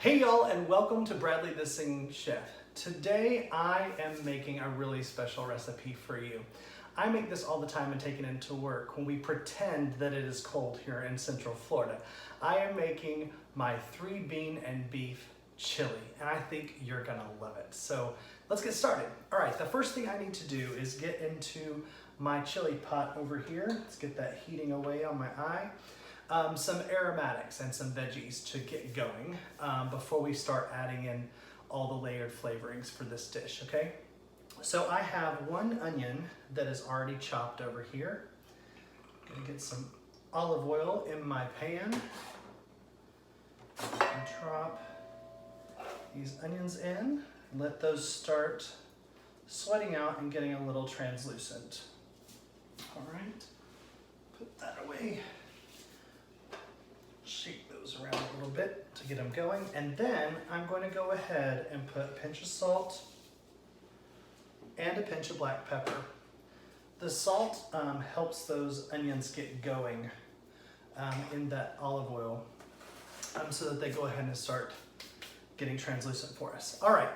Hey y'all, and welcome to Bradley the Singing Chef. Today I am making a really special recipe for you. I make this all the time and take it into work when we pretend that it is cold here in Central Florida. I am making my 3-bean and beef chili, and I think you're gonna love it. So let's get started. All right, the first thing I need to do is get into my chili pot over here. Let's get that heating away on my eye. Some aromatics and some veggies to get going before we start adding in all the layered flavorings for this dish, okay? So I have 1 onion that is already chopped over here. I'm gonna get some olive oil in my pan and drop these onions in. Let those start sweating out and getting a little translucent. All right, put that away. Shake those around a little bit to get them going. And then I'm going to go ahead and put a pinch of salt and a pinch of black pepper. The salt helps those onions get going in that olive oil so that they go ahead and start getting translucent for us. All right,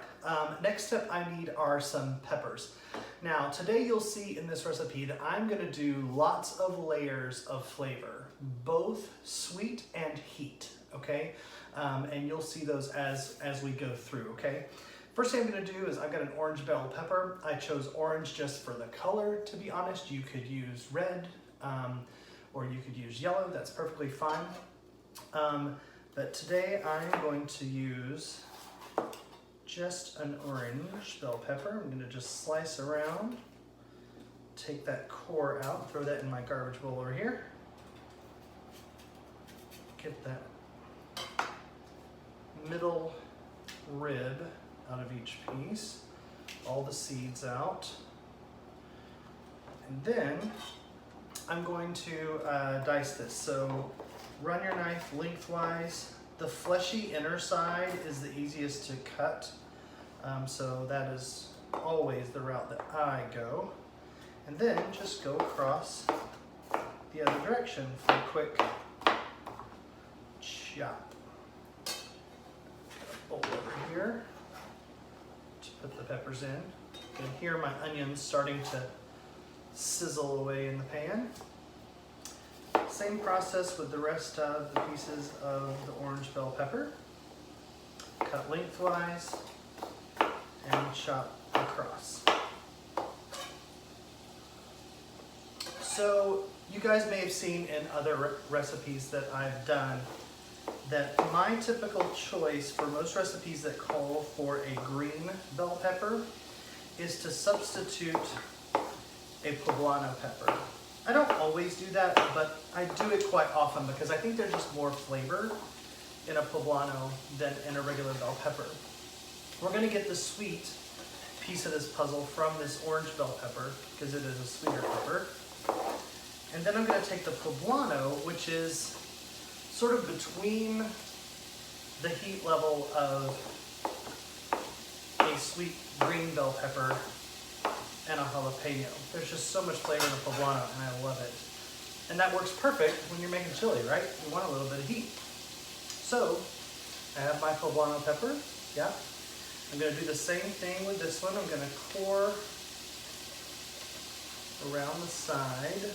next step I need are some peppers. Now today you'll see in this recipe that I'm gonna do lots of layers of flavor, both sweet and heat, okay? And you'll see those as we go through, okay? First thing I'm gonna do is I've got an orange bell pepper. I chose orange just for the color, to be honest. You could use red or you could use yellow, that's perfectly fine. But today I'm going to use just an orange bell pepper. I'm gonna just slice around, take that core out, throw that in my garbage bowl over here. Get that middle rib out of each piece, all the seeds out. And then I'm going to dice this. So run your knife lengthwise. The fleshy inner side is the easiest to cut. So that is always the route that I go. And then just go across the other direction for a quick chop. Got a bowl over here to put the peppers in. You can hear my onions starting to sizzle away in the pan. Same process with the rest of the pieces of the orange bell pepper. Cut lengthwise and chop across. So you guys may have seen in other recipes that I've done that my typical choice for most recipes that call for a green bell pepper is to substitute a poblano pepper. I don't always do that, but I do it quite often because I think there's just more flavor in a poblano than in a regular bell pepper. We're gonna get the sweet piece of this puzzle from this orange bell pepper because it is a sweeter pepper. And then I'm gonna take the poblano, which is sort of between the heat level of a sweet green bell pepper and a jalapeno. There's just so much flavor in the poblano and I love it. And that works perfect when you're making chili, right? You want a little bit of heat. So I have my poblano pepper, yeah. I'm gonna do the same thing with this one. I'm gonna core around the side,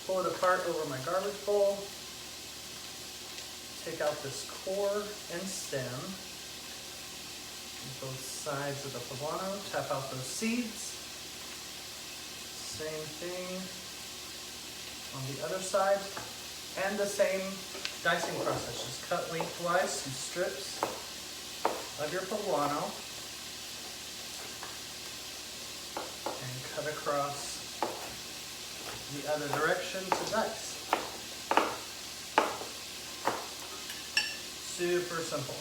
pull it apart over my garbage bowl, take out this core and stem, both sides of the poblano, tap out those seeds. Same thing on the other side, and the same dicing process. Just cut lengthwise some strips of your poblano and cut across the other direction to dice. Super simple.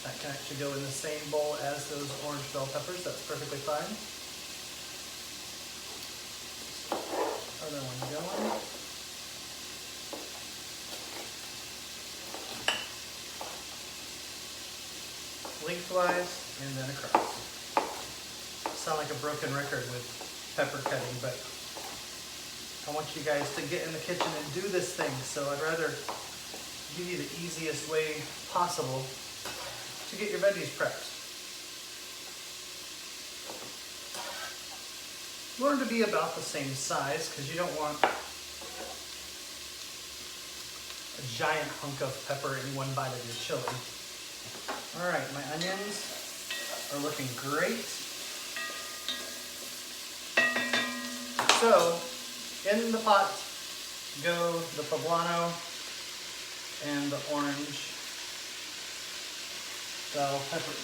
That can actually go in the same bowl as those orange bell peppers. That's perfectly fine. Other one going. Lengthwise and then across. Sound like a broken record with pepper cutting, but I want you guys to get in the kitchen and do this thing, so I'd rather give you the easiest way possible to get your veggies prepped. Learn to be about the same size, because you don't want a giant hunk of pepper in one bite of your chili. All right, my onions are looking great. So, in the pot go the poblano and the orange bell pepper.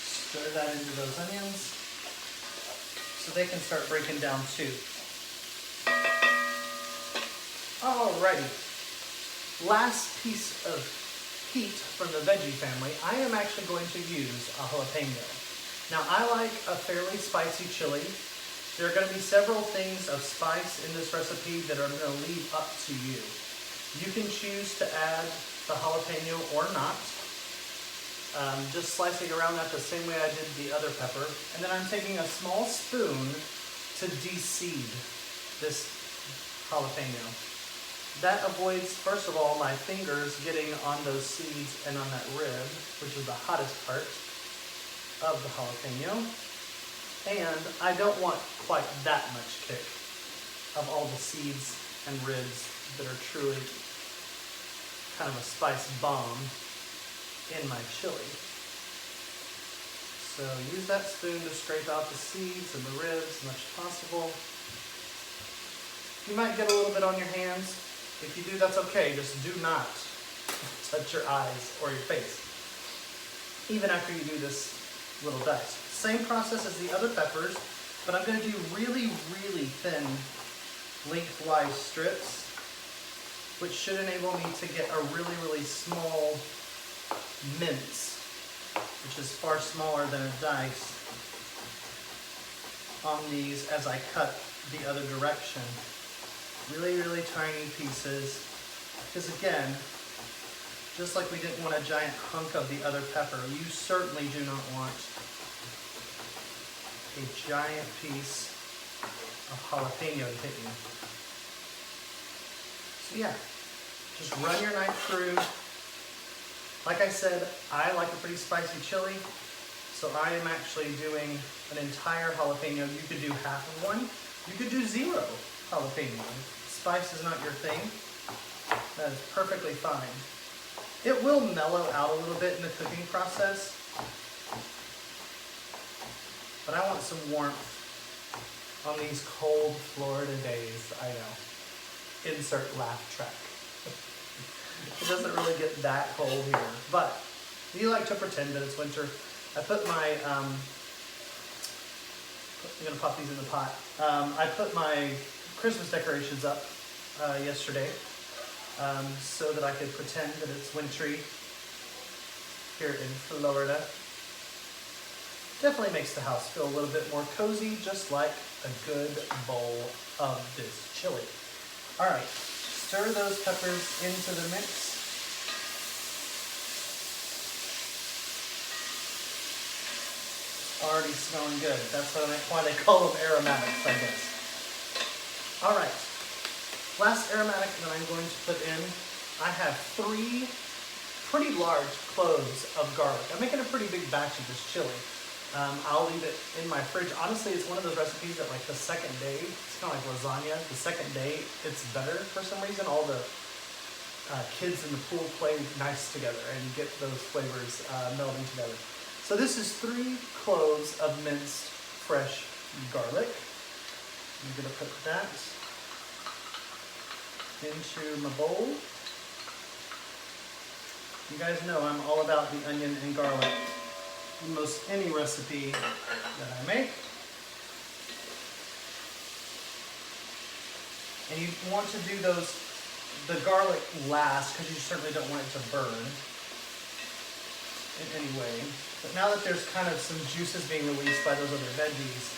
Stir that into those onions so they can start breaking down too. Alrighty, last piece of heat from the veggie family, I am actually going to use a jalapeno. Now I like a fairly spicy chili. There are going to be several things of spice in this recipe that I'm going to leave up to you. You can choose to add the jalapeno or not. Just slicing around that the same way I did the other pepper. And then I'm taking a small spoon to de-seed this jalapeno. That avoids, first of all, my fingers getting on those seeds and on that rib, which is the hottest part of the jalapeno. And I don't want quite that much kick of all the seeds and ribs that are truly kind of a spice bomb in my chili. So use that spoon to scrape out the seeds and the ribs as much as possible. You might get a little bit on your hands. If you do, that's okay. Just do not touch your eyes or your face, even after you do this little dice. Same process as the other peppers, but I'm going to do really, really thin lengthwise strips, which should enable me to get a really, really small mince, which is far smaller than a dice on these as I cut the other direction. Really, really tiny pieces, because again, just like we didn't want a giant hunk of the other pepper, you certainly do not want a giant piece of jalapeno to hit you. So yeah, just run your knife through. Like I said, I like a pretty spicy chili, so I am actually doing an entire jalapeno. You could do half of one. You could do 0 jalapeno. Spice is not your thing. That is perfectly fine. It will mellow out a little bit in the cooking process, but I want some warmth on these cold Florida days, I know. Insert laugh track. It doesn't really get that cold here, but we like to pretend that it's winter. I put my, I'm gonna pop these in the pot. I put my Christmas decorations up yesterday so that I could pretend that it's wintry here in Florida. Definitely makes the house feel a little bit more cozy, just like a good bowl of this chili. All right, stir those peppers into the mix. Already smelling good. That's why they call them aromatics, I guess. All right, last aromatic that I'm going to put in, I have 3 pretty large cloves of garlic. I'm making a pretty big batch of this chili. I'll leave it in my fridge. Honestly, it's one of those recipes that like the second day, it's kind of like lasagna, the second day it's better for some reason. All the kids in the pool play nice together and get those flavors melding together. So this is 3 cloves of minced fresh garlic. I'm gonna put that into my bowl. You guys know I'm all about the onion and garlic in most any recipe that I make. And you want to do the garlic last because you certainly don't want it to burn. in any way. But now that there's kind of some juices being released by those other veggies,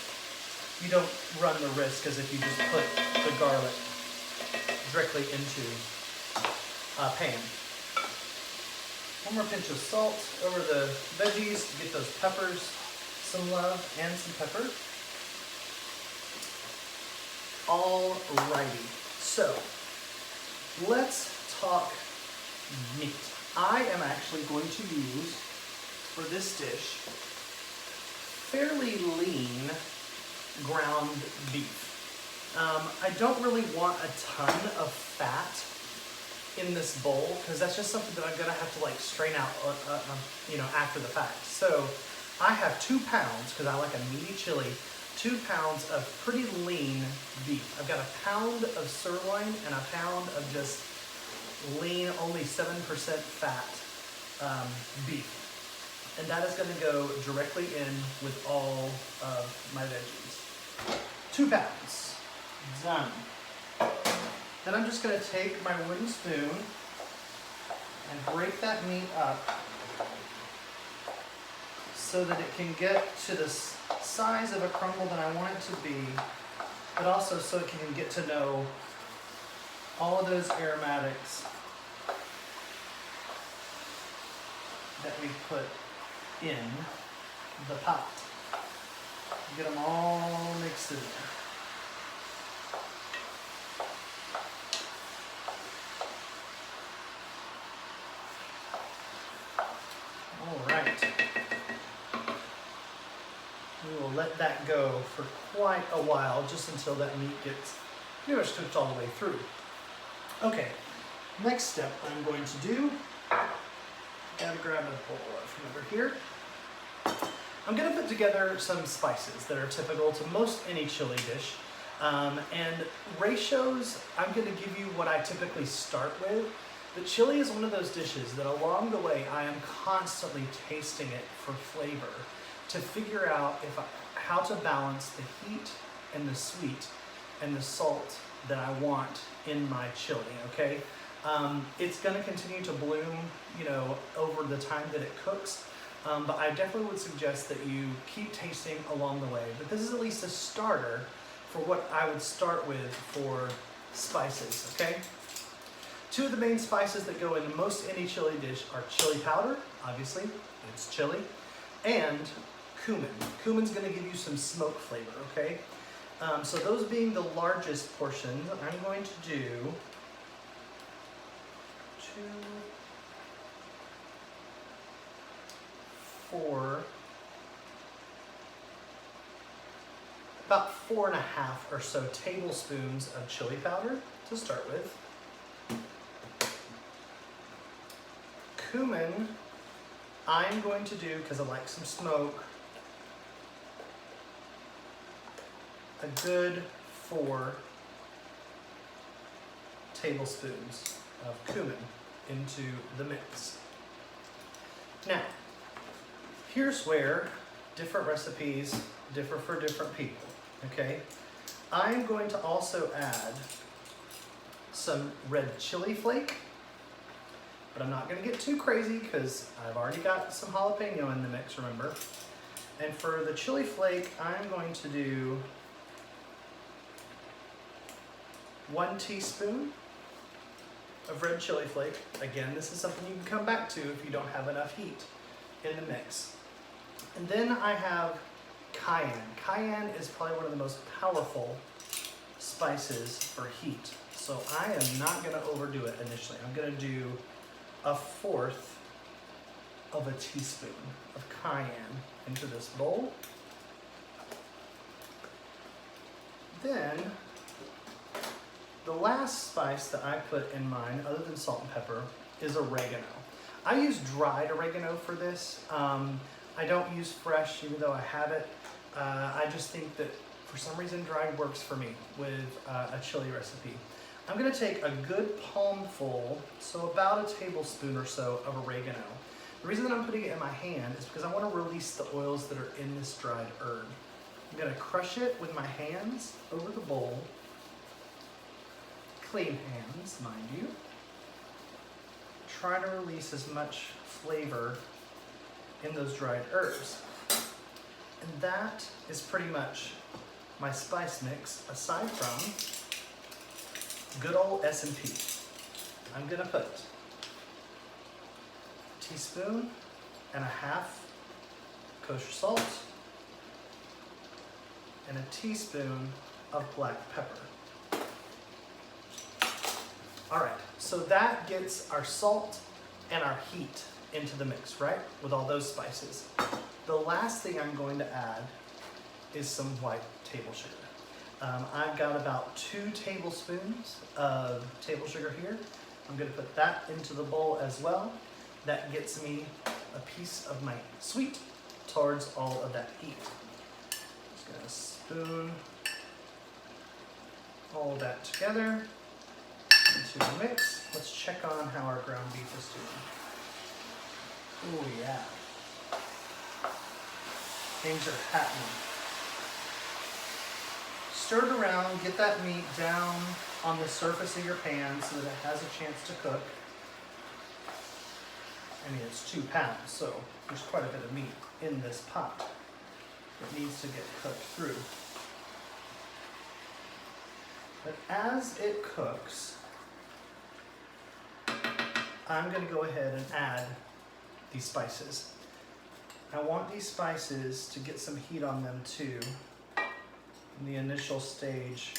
you don't run the risk as if you just put the garlic directly into a pan. One more pinch of salt over the veggies to get those peppers some love and some pepper. Alrighty, so let's talk meat. I am actually going to use, for this dish, fairly lean ground beef. I don't really want a ton of fat in this bowl because that's just something that I'm gonna have to like strain out, after the fact. So I have 2 pounds, because I like a meaty chili, 2 pounds of pretty lean beef. I've got 1 pound of sirloin and 1 pound of just lean, only 7% fat beef. And that is gonna go directly in with all of my veggies. 2 pounds, done. Then I'm just gonna take my wooden spoon and break that meat up so that it can get to the size of a crumble that I want it to be, but also so it can get to know all of those aromatics that we put in the pot. Get them all mixed in there. All right. We will let that go for quite a while, just until that meat gets pretty much cooked all the way through. Okay, next step I'm going to do, gotta grab a bowl from over here. I'm gonna put together some spices that are typical to most any chili dish. And ratios, I'm gonna give you what I typically start with. But chili is one of those dishes that along the way I am constantly tasting it for flavor to figure out how to balance the heat and the sweet and the salt that I want in my chili, okay? It's gonna continue to bloom, over the time that it cooks, but I definitely would suggest that you keep tasting along the way. But this is at least a starter for what I would start with for spices, okay? 2 of the main spices that go into most any chili dish are chili powder, obviously, it's chili, and cumin. Cumin's gonna give you some smoke flavor, okay? So those being the largest portions, I'm going to do 2, 4, about 4.5 or so tablespoons of chili powder to start with. Cumin, I'm going to do, because I like some smoke, a good 4 tablespoons of cumin into the mix. Now, here's where different recipes differ for different people, okay? I'm going to also add some red chili flake, but I'm not gonna get too crazy because I've already got some jalapeno in the mix, remember? And for the chili flake, I'm going to do 1 teaspoon of red chili flake. Again, this is something you can come back to if you don't have enough heat in the mix. And then I have cayenne. Cayenne is probably one of the most powerful spices for heat. So I am not gonna overdo it initially. I'm gonna do 1/4 of a teaspoon of cayenne into this bowl. Then, the last spice that I put in mine, other than salt and pepper, is oregano. I use dried oregano for this. I don't use fresh, even though I have it. I just think that for some reason dried works for me with a chili recipe. I'm gonna take a good palmful, so about a tablespoon or so of oregano. The reason that I'm putting it in my hand is because I wanna release the oils that are in this dried herb. I'm gonna crush it with my hands over the bowl. Clean hands, mind you. Try to release as much flavor in those dried herbs. And that is pretty much my spice mix, aside from good old S&P. I'm gonna put a teaspoon and a half kosher salt and a teaspoon of black pepper. All right, so that gets our salt and our heat into the mix, right? With all those spices. The last thing I'm going to add is some white table sugar. I've got about 2 tablespoons of table sugar here. I'm gonna put that into the bowl as well. That gets me a piece of my sweet towards all of that heat. Just gonna spoon all that together into the mix. Let's check on how our ground beef is doing. Oh yeah. Things are happening. Stir it around, get that meat down on the surface of your pan so that it has a chance to cook. I mean, it's 2 pounds, so there's quite a bit of meat in this pot. It needs to get cooked through. But as it cooks, I'm going to go ahead and add these spices. I want these spices to get some heat on them too in the initial stage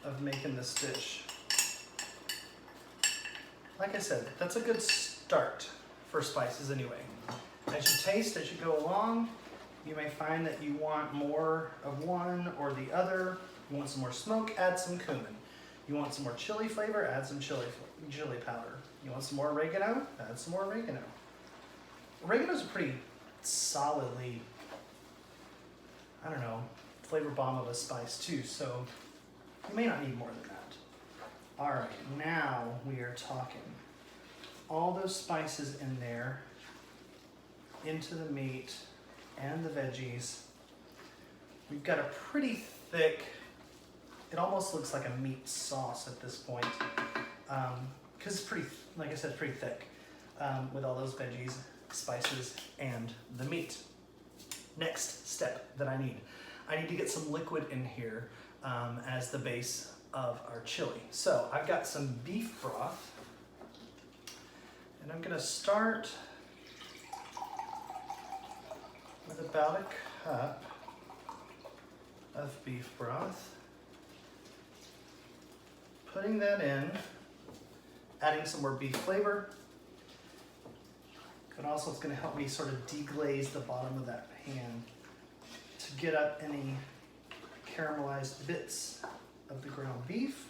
of making this dish. Like I said, that's a good start for spices anyway. As you taste, as you go along, you may find that you want more of one or the other. You want some more smoke, add some cumin. You want some more chili flavor, add some chili powder. You want some more oregano, add some more oregano. Oregano's a pretty solidly, I don't know, flavor bomb of a spice too, so you may not need more than that. All right, now we are talking. All those spices in there, into the meat and the veggies. We've got a pretty thick, it almost looks like a meat sauce at this point, because it's pretty, like I said, pretty thick with all those veggies, spices, and the meat. Next step that I need to get some liquid in here as the base of our chili. So I've got some beef broth, and I'm gonna start with about a cup of beef broth. Putting that in, adding some more beef flavor, but also it's gonna help me sort of deglaze the bottom of that pan to get up any caramelized bits of the ground beef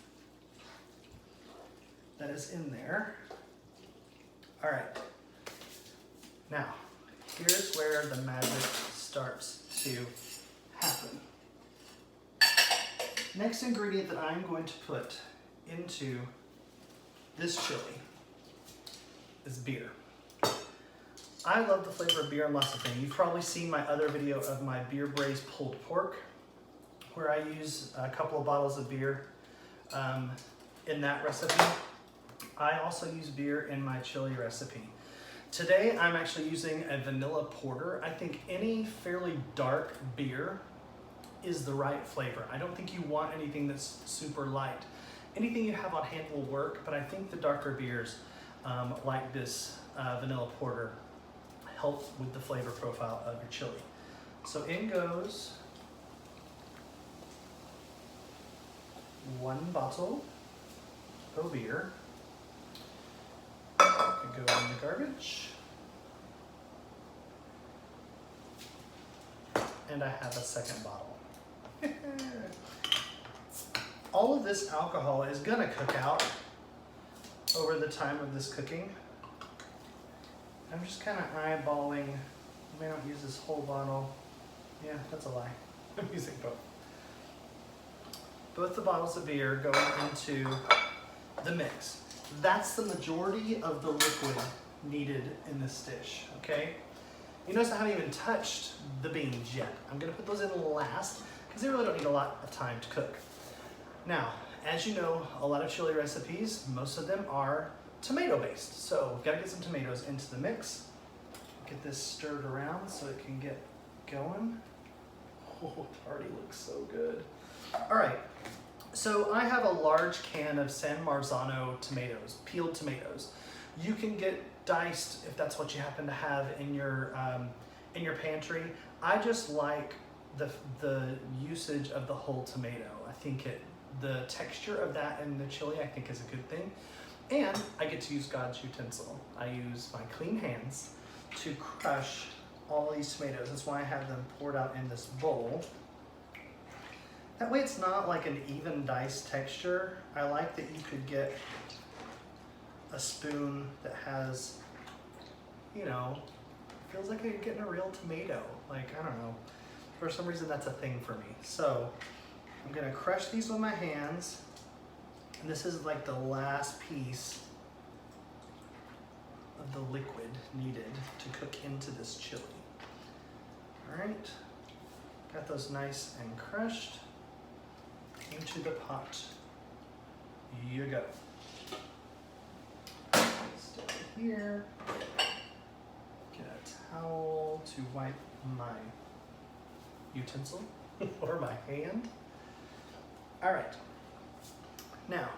that is in there. All right, now here's where the magic starts to happen. Next ingredient that I'm going to put into this chili is beer. I love the flavor of beer and lots of things. You've probably seen my other video of my beer braised pulled pork, where I use a couple of bottles of beer in that recipe. I also use beer in my chili recipe. Today I'm actually using a vanilla porter. I think any fairly dark beer is the right flavor. I don't think you want anything that's super light. Anything you have on hand will work, but I think the darker beers like this vanilla porter help with the flavor profile of your chili. So in goes 1 bottle of beer. Could go in the garbage. And I have a second bottle. All of this alcohol is gonna cook out over the time of this cooking. I'm just kind of eyeballing. I may not use this whole bottle. Yeah, that's a lie. I'm using both. Both the bottles of beer going into the mix. That's the majority of the liquid needed in this dish, okay? You notice I haven't even touched the beans yet. I'm gonna put those in last because they really don't need a lot of time to cook. Now, as you know, a lot of chili recipes, most of them are tomato based. So we've gotta get some tomatoes into the mix. get this stirred around so it can get going. Oh, it already looks so good. All right, so I have a large can of San Marzano tomatoes, peeled tomatoes. You can get diced if that's what you happen to have in your pantry. I just like the usage of the whole tomato. I think the texture of that in the chili I think is a good thing. And I get to use God's utensil. I use my clean hands to crush all these tomatoes. That's why I have them poured out in this bowl. That way it's not like an even diced texture. I like that you could get a spoon that has, you know, feels like you're getting a real tomato. Like, I don't know. For some reason that's a thing for me. So I'm gonna crush these with my hands. And this is like the last piece of the liquid needed to cook into this chili. All right, got those nice and crushed into the pot. You go. Stay here. Get a towel to wipe my utensil or my hand. All right. Now,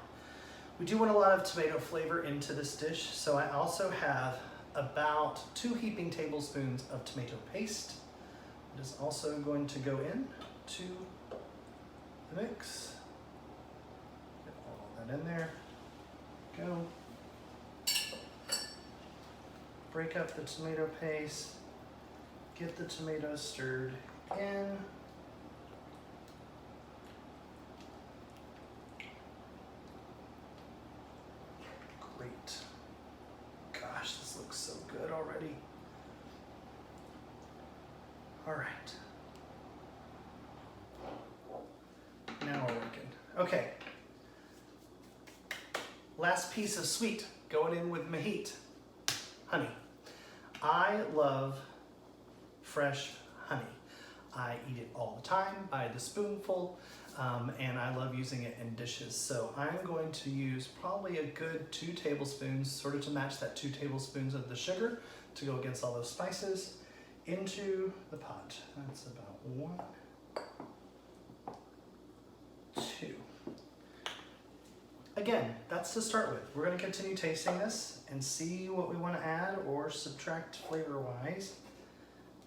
we do want a lot of tomato flavor into this dish, so I also have about 2 heaping tablespoons of tomato paste. It is also going to go in to the mix. Get all that in there. Go. Break up the tomato paste. Get the tomatoes stirred in. Great. Gosh, this looks so good already. All right. Now we're working. Okay. Last piece of sweet going in with my heat. Honey. I love fresh honey. I eat it all the time by the spoonful, and I love using it in dishes. So I'm going to use probably a good 2 tablespoons, sort of to match that 2 tablespoons of the sugar to go against all those spices, into the pot. That's about 1, 2. Again, that's to start with. We're going to continue tasting this and see what we want to add or subtract flavor-wise,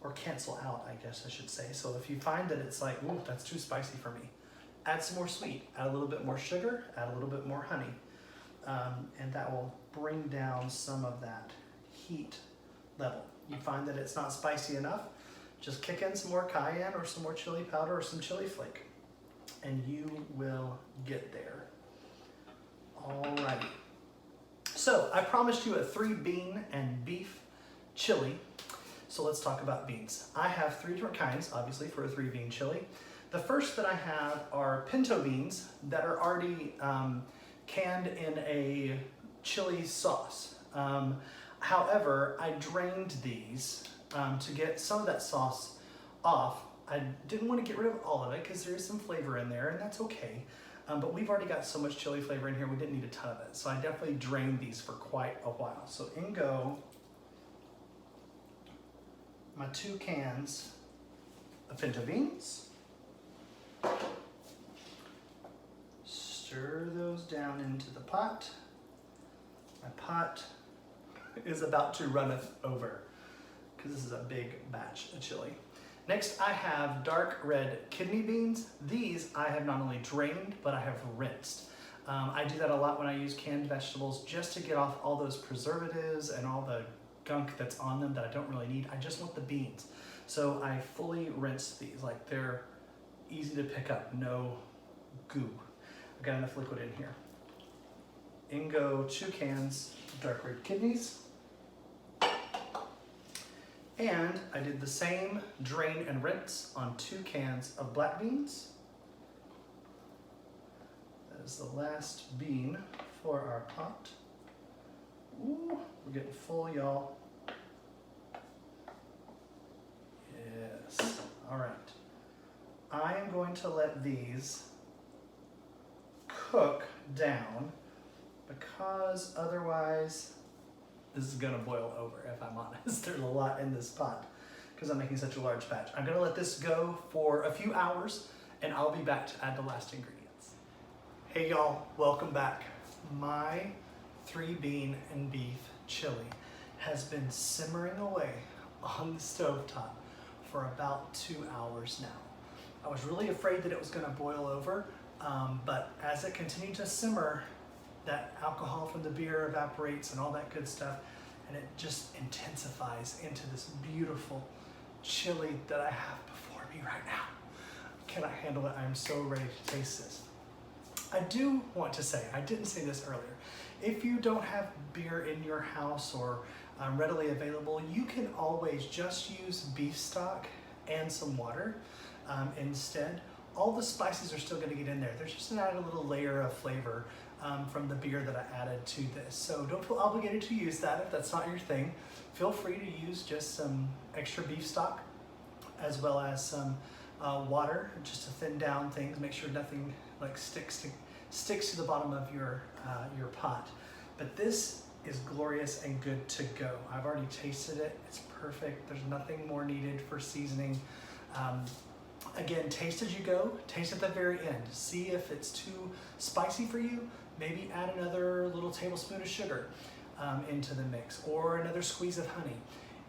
or cancel out, I guess I should say. So if you find that it's like, ooh, that's too spicy for me, add some more sweet, add a little bit more sugar, add a little bit more honey, and that will bring down some of that heat level. You find that it's not spicy enough, just kick in some more cayenne or some more chili powder or some chili flake, and you will get there. Alrighty. So I promised you a 3 bean and beef chili. So let's talk about beans. I have 3 different kinds, obviously, for a 3 bean chili. The first that I have are pinto beans that are already canned in a chili sauce. However, I drained these to get some of that sauce off. I didn't want to get rid of all of it because there is some flavor in there, and that's okay. But we've already got so much chili flavor in here, we didn't need a ton of it. So I definitely drained these for quite a while. So in go my 2 cans of pinto beans. Stir those down into the pot. My pot is about to run over because this is a big batch of chili. Next, I have dark red kidney beans. These I have not only drained, but I have rinsed. I do that a lot when I use canned vegetables just to get off all those preservatives and all the gunk that's on them that I don't really need. I just want the beans. So I fully rinse these, like they're easy to pick up, no goo. I've got enough liquid in here. In go 2 cans of dark red kidneys. And I did the same drain and rinse on 2 cans of black beans. That is the last bean for our pot. Ooh, we're getting full, y'all. Yes, all right. I am going to let these cook down because otherwise this is gonna boil over if I'm honest. There's a lot in this pot because I'm making such a large batch. I'm gonna let this go for a few hours and I'll be back to add the last ingredients. Hey y'all, welcome back. My 3-bean and beef chili has been simmering away on the stovetop for about 2 hours now. I was really afraid that it was gonna boil over, but as it continued to simmer, that alcohol from the beer evaporates and all that good stuff, and it just intensifies into this beautiful chili that I have before me right now. Cannot handle it. I'm so ready to taste this. I do want to say, I didn't say this earlier, if you don't have beer in your house or readily available, you can always just use beef stock and some water instead. All the spices are still going to get in there. There's just an added little layer of flavor from the beer that I added to this. So don't feel obligated to use that if that's not your thing. Feel free to use just some extra beef stock as well as some water just to thin down things. Make sure nothing like sticks to the bottom of your pot. But this is glorious and good to go. I've already tasted it. It's perfect. There's nothing more needed for seasoning. Again, taste as you go. Taste at the very end. See if it's too spicy for you. Maybe add another little tablespoon of sugar into the mix or another squeeze of honey.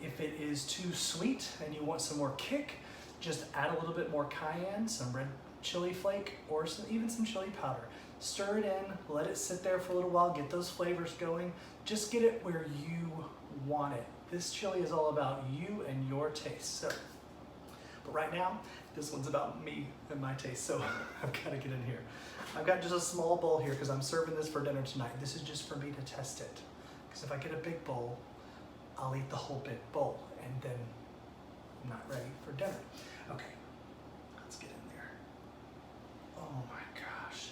If it is too sweet and you want some more kick, just add a little bit more cayenne, some red chili flake, or even some chili powder. Stir it in, let it sit there for a little while, get those flavors going. Just get it where you want it. This chili is all about you and your taste. So, but right now, this one's about me and my taste, so I've got to get in here. I've got just a small bowl here because I'm serving this for dinner tonight. This is just for me to test it. Because if I get a big bowl, I'll eat the whole big bowl, and then I'm not ready for dinner. Okay, let's get in there. Oh my gosh.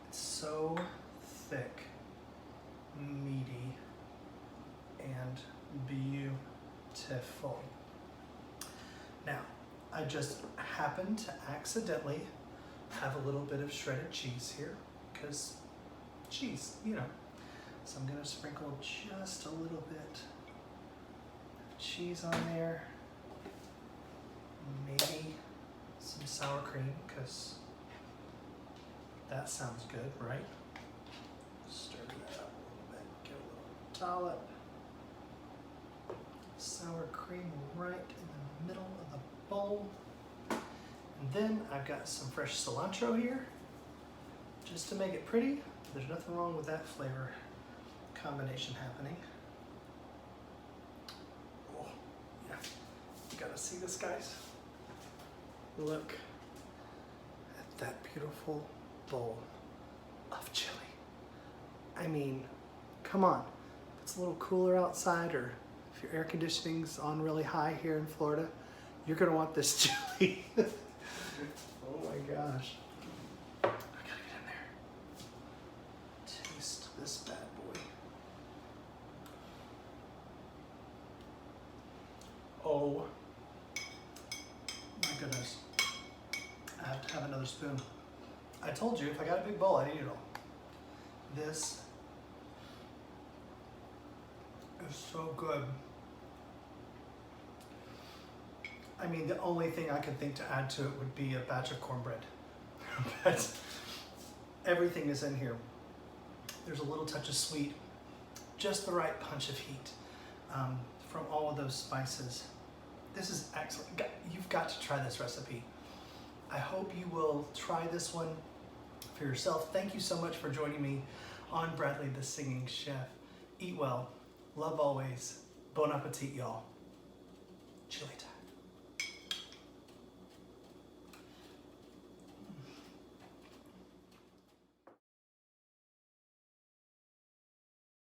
It's so thick, meaty, and beautiful. Now, I just happened to accidentally have a little bit of shredded cheese here, because cheese, you know. So I'm gonna sprinkle just a little bit of cheese on there. Maybe some sour cream, because that sounds good, right? Stir that up a little bit, get a little dollop. Sour cream right in the middle of the bowl. And then I've got some fresh cilantro here, just to make it pretty. There's nothing wrong with that flavor combination happening. Oh, yeah. You gotta see this, guys. Look at that beautiful bowl of chili. I mean, come on. If it's a little cooler outside, or if your air conditioning's on really high here in Florida, you're gonna want this chili. Oh my gosh. I gotta get in there. Taste this bad boy. Oh my goodness. I have to have another spoon. I told you if I got a big bowl, I'd eat it all. This is so good. I mean, the only thing I could think to add to it would be a batch of cornbread. But everything is in here. There's a little touch of sweet, just the right punch of heat from all of those spices. This is excellent. You've got to try this recipe. I hope you will try this one for yourself. Thank you so much for joining me on Bradley the Singing Chef. Eat well, love always. Bon appetit, y'all. Chili time.